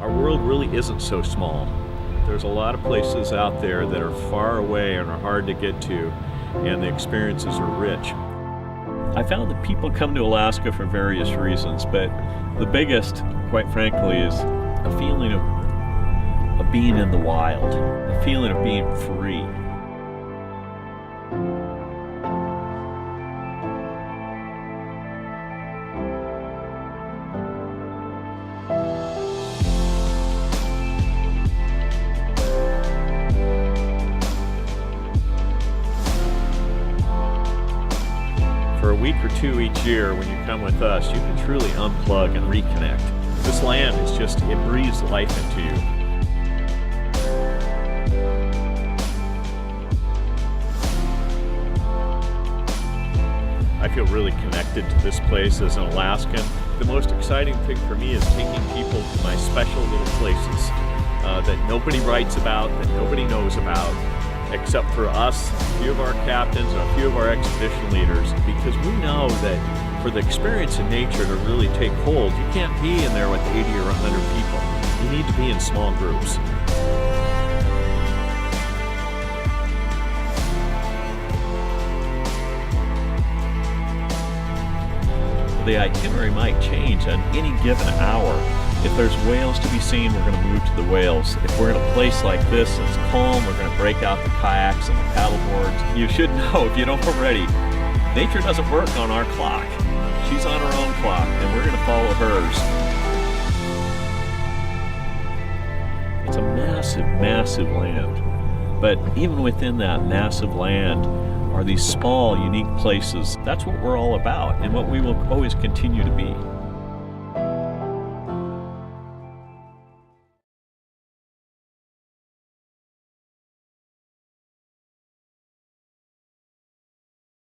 Our world really isn't so small. There's a lot of places out there that are far away and are hard to get to, and the experiences are rich. I found that people come to Alaska for various reasons, but the biggest, quite frankly, is a feeling of being in the wild, a feeling of being free. For a week or two each year, when you come with us, you can truly unplug and reconnect. This land is just, it breathes life into you. I feel really connected to this place as an Alaskan. The most exciting thing for me is taking people to my special little places that nobody writes about, that nobody knows about, except for us, a few of our captains, and a few of our expedition leaders, because we know that for the experience in nature to really take hold, you can't be in there with 80 or 100 people. You need to be in small groups. The itinerary might change on any given hour. If there's whales to be seen, we're going to move to the whales. If we're in a place like this, it's calm, we're going to break out the kayaks and the paddleboards. You should know, if you don't already, nature doesn't work on our clock. She's on her own clock, and we're going to follow hers. It's a massive, massive land. But even within that massive land are these small, unique places. That's what we're all about, and what we will always continue to be.